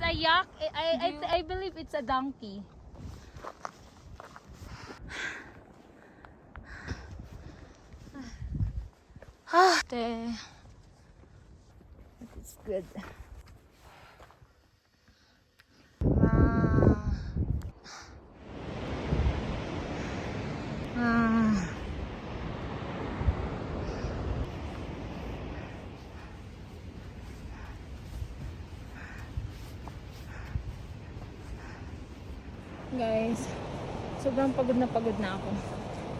a yak? I believe it's a donkey. It's good. Guys, sobrang pagod na ako.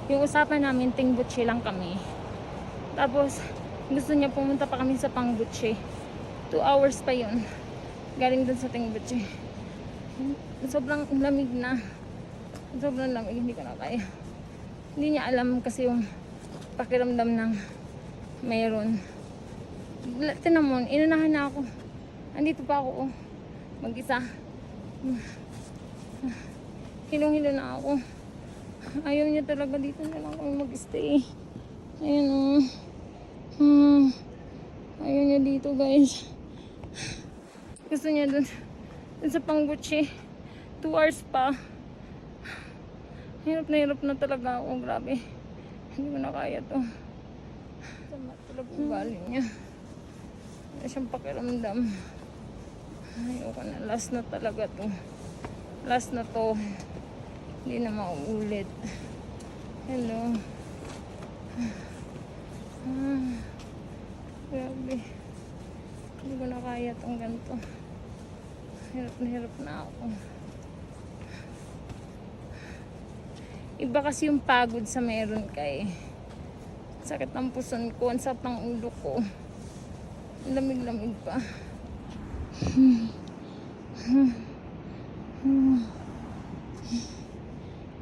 Yung usapan namin, Tingbutche lang kami. Tapos, gusto niya pumunta pa kami sa Pangbutche. 2 hours pa yun. Galing dun sa Tingbutche. Sobrang lamig na. Sobrang lamig, hindi ko na kaya. Hindi niya alam kasi yung pakiramdam ng mayroon. Tinan mo, inunahan na ako. Andito pa ako, oh. Mag-isa. Hilong-hilo na ako. Ayaw niya talaga, dito na lang kami mag-stay. Ayun, oh. Ayaw niya dito, guys. Gusto niya dun sa Pangbutche. 2 hours pa. Hirap na talaga ako. Grabe. Hindi ko na kaya to. Sama talaga ugali niya. Wala siyang pakiramdam. Ayoko na. Last na talaga to. Last na to. Hindi na mauulit. Hello. Grabe. Hindi ko na kaya itong ganito. Hirap na ako. Iba kasi yung pagod sa meron kay. Sakit ng puson ko. Ang sakit ng ulo ko. Lamig-lamig pa.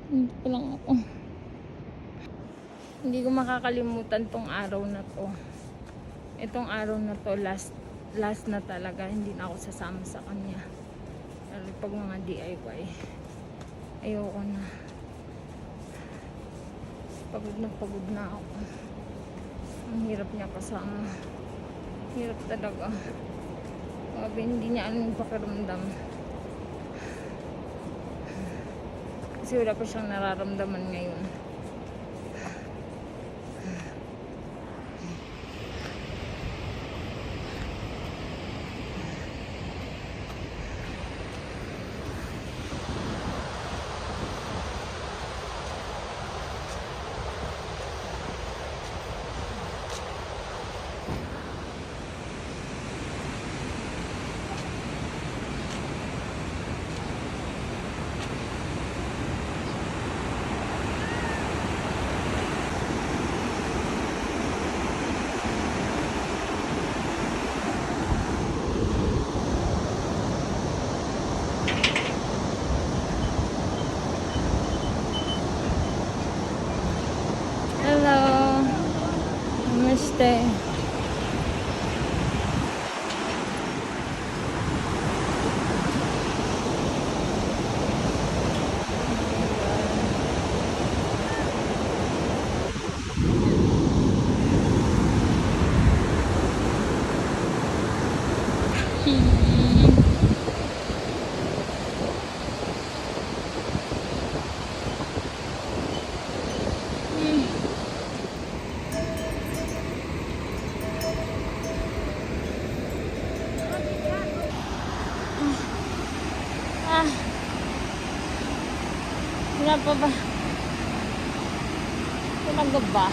Hindi pa lang ako. Hindi ko makakalimutan tong araw na to. Itong araw na to, last na talaga. Hindi na ako sasama sa kanya. Lalo pag mga DIY. Ayoko na. Pagod na ako. Ang hirap niya kasama. Hirap talaga. Grabe, hindi niya alam yung pakiramdam. Kasi wala pa siyang nararamdaman ngayon. Hello. Namaste. Wala pa ba? Talaga ba?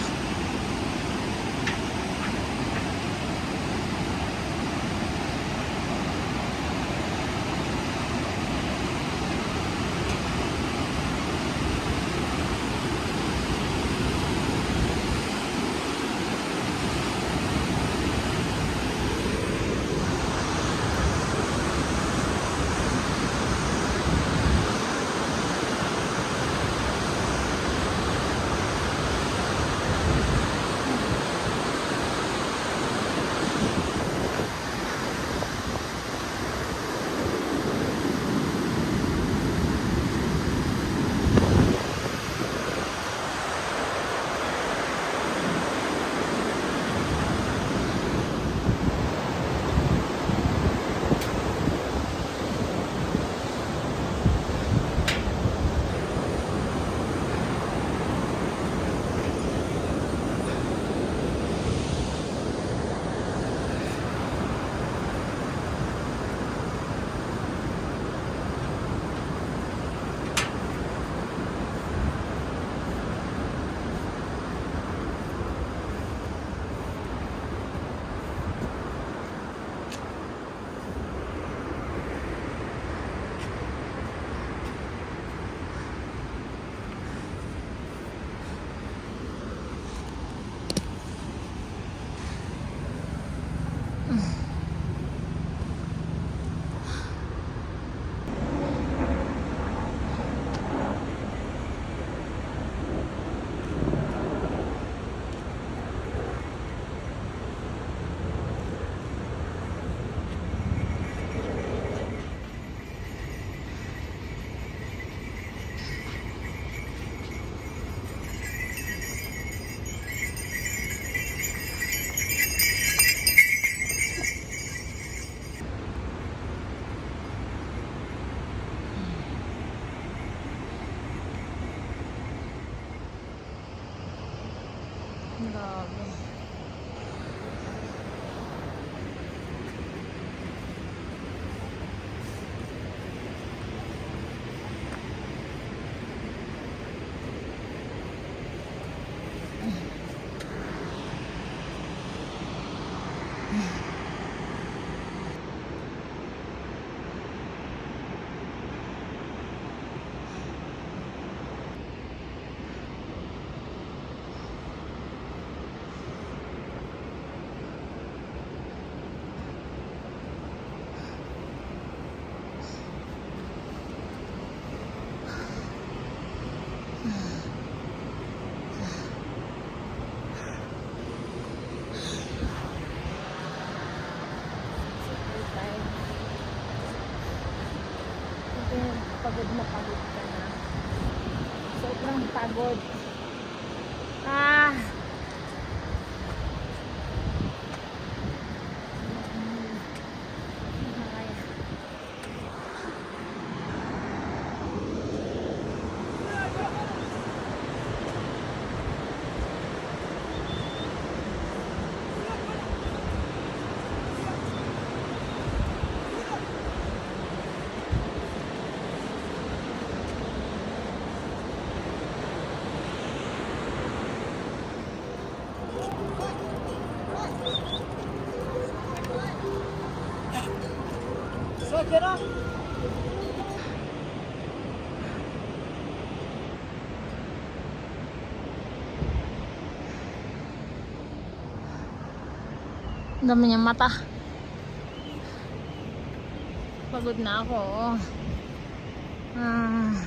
na pagod ka na. Sobrang pagod. Ah! Ang dami niyang mata. Pagod na ako. Ah.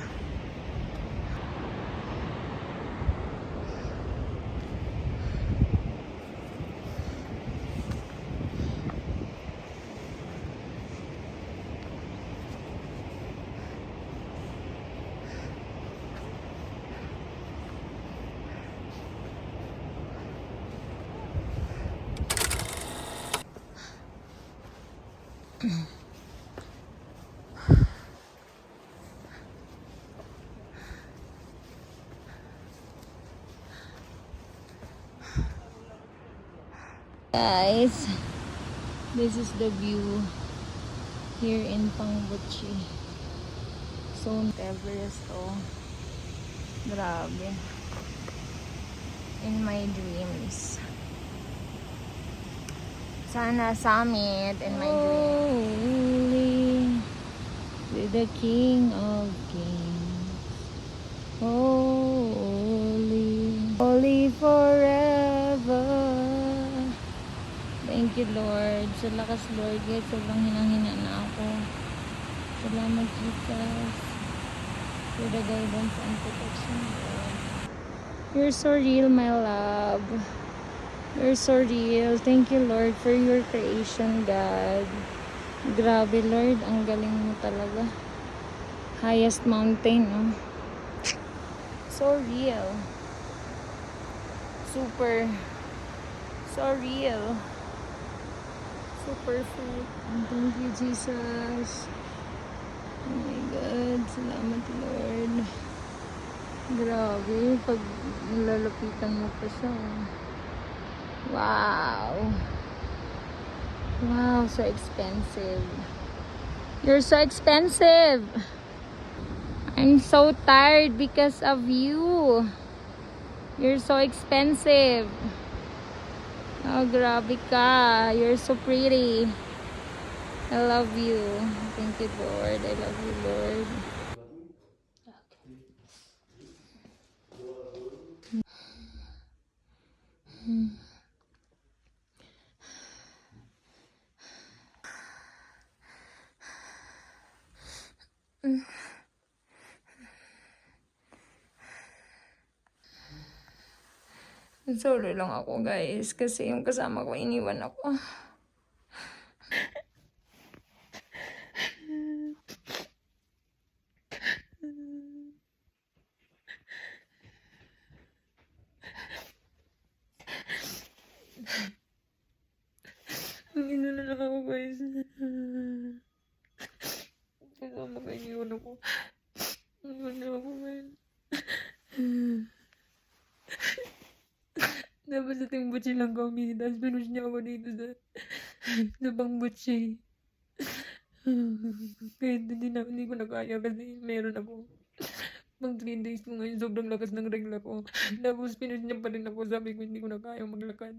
Guys, this is the view here in Pangbuchi. So, Everest, oh. Grabe. In my dreams. Sana summit in my dreams. Holy, with the King of Kings. Holy, holy forever. Thank you, Lord. Sa lakas, Lord. Guys, sobrang hinang-hina na ako. Salamat, Jesus. For the guidance and protection, Lord. You're so real, my love. You're so real. Thank you, Lord, for your creation, God. Grabe, Lord. Ang galing mo talaga. Highest mountain, oh. So real. Super. So real. Super food. Thank you, Jesus. Oh my God. Salamat, Lord. Grabe. Pag nilalapitan mo pa siya. Wow. Wow, so expensive. You're so expensive. I'm so tired because of you. You're so expensive. Oh, grabe ka. You're so pretty. I love you. Thank you, Lord. I love you, Lord. Solo lang ako, guys. Kasi yung kasama ko, iniwan ako. Ina na lang ako, guys. Kasama ko, iniwan ako. Iniwan na ako, guys. Dapat sa Timbutsi lang kami. Tapos pinush niya ako dito sa Pangbuchi. Kaya hindi ko na kaya kasi meron ako. Pag 3 days ko ngayon, sobrang lakas ng regla ko. Tapos pinush niya pa rin ako. Sabi ko hindi ko na kaya maglakad.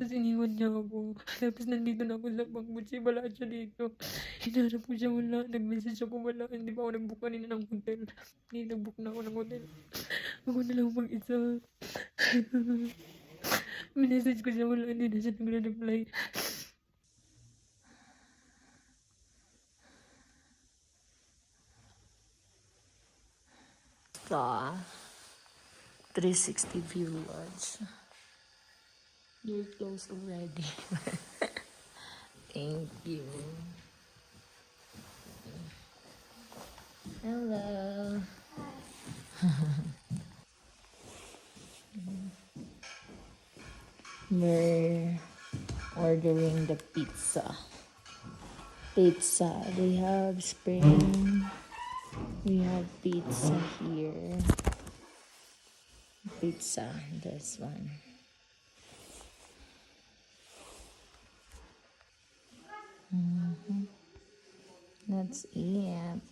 Tapos iniwan niya ako. Tapos nandito na ako sa Pangbuchi. Wala siya dito. Hinanap ko siya, wala. Nag-message ako, wala. Hindi pa ako nag-book kanina ng hotel. Hindi nag-book na ako ng hotel. Ako na lang mag-isa. Minessage ko siya, wala. Hindi na siya nagre-reply. Sa 360 view lodge. You're close already. Thank you. Hello. We're ordering the pizza. Pizza. They have spring. We have pizza here. Pizza. This one. That's it.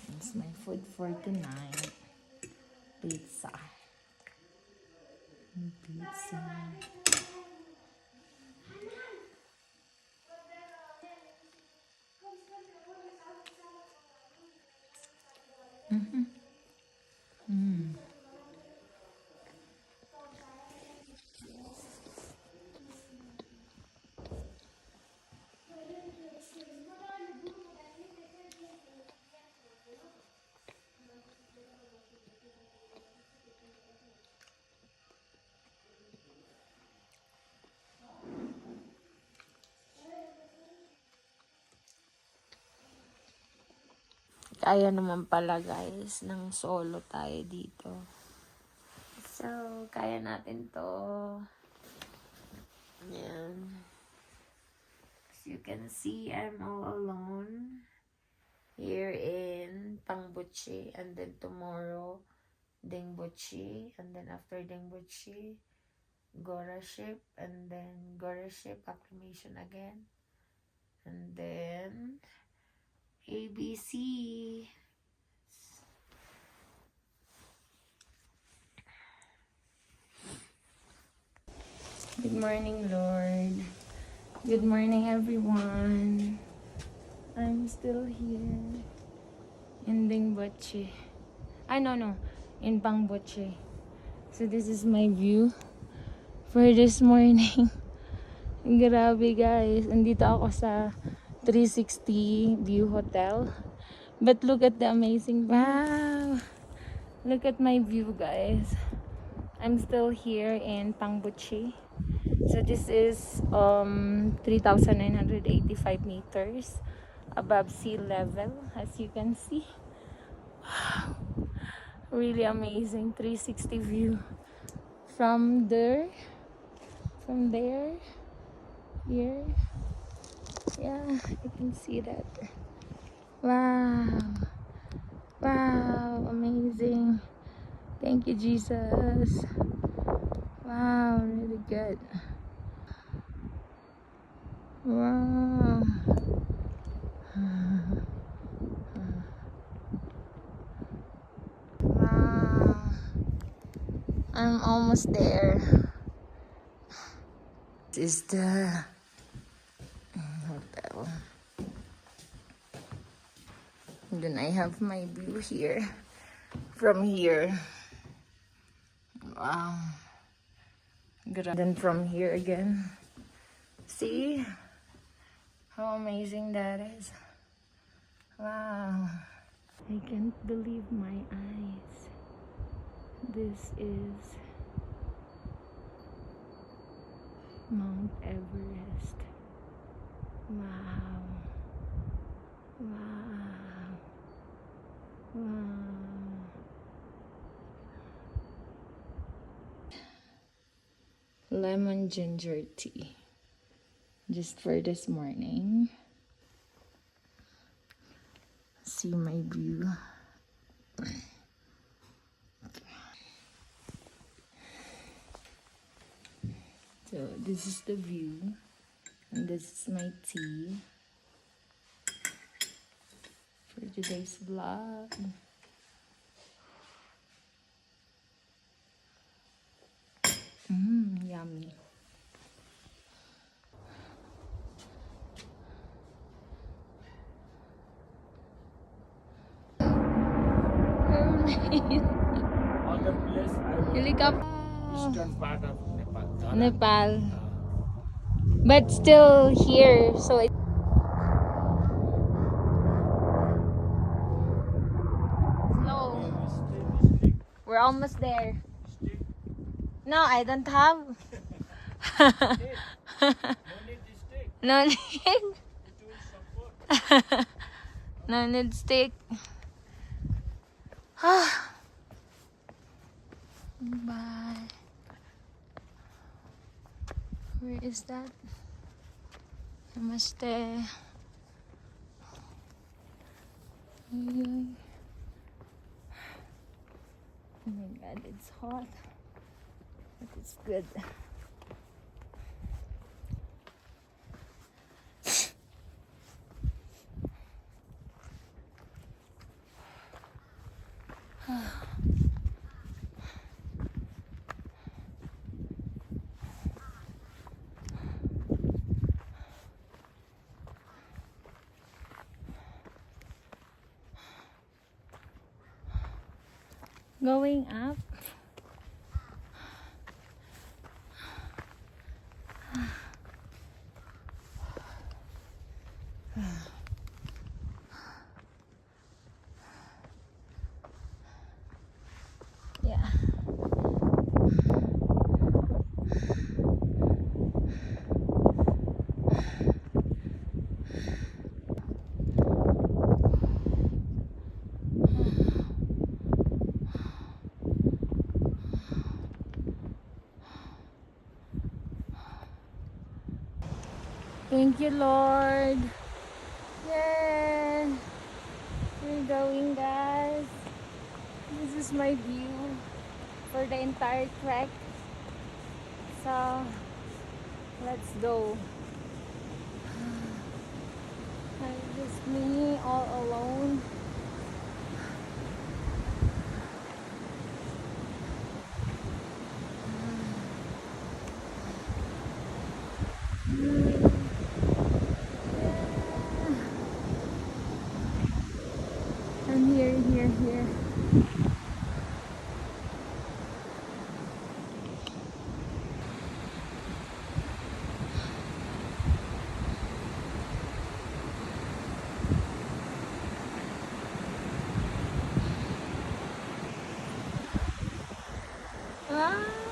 That's my food for tonight. Pizza. Pizza. Kaya naman pala guys, ng solo tayo dito. So, kaya natin to. Yan. As you can see, I'm all alone. Here in Pangbuchi. And then tomorrow, Dengbuchi. And then after Dengbuchi, Goraship. And then Goraship, acclimation again. And then ABC. Good morning, Lord. Good morning, everyone. I'm still here in Dingboche. No. In Pangboche. So this is my view for this morning. Grabe, guys. Andito ako sa 360 View Hotel. But look at the amazing... Wow! Look at my view, guys. I'm still here in Pangboche. So this is 3,985 meters above sea level, as you can see. Wow, really amazing 360 view from there, here. Yeah, you can see that. Wow, amazing. Thank you, Jesus. Wow, really good. Wow. Wow. I'm almost there. This is the hotel. And then I have my view here. From here. Wow. Then from here again. See how amazing that is. Wow. I can't believe my eyes. This is Mount Everest. Wow. Lemon ginger tea. Just for this morning. See my view. So this is the view. And this is my tea. For today's vlog. Yummy. Other place I will Helicopter. eastern part of Nepal. Dhara. Nepal. But still here, so it slow. Stick. We're almost there. No, I don't have. No need to stick. No need. It will support. Non-stick. Ah. Bye. Where is that? Namaste. Ay. Oh my god, it's hot. But it's good. Going up. Yeah. Thank you, Lord. Yeah. We're going, guys. This is my view for the entire trek. So, let's go. And just me all alone. I'm here. Ah.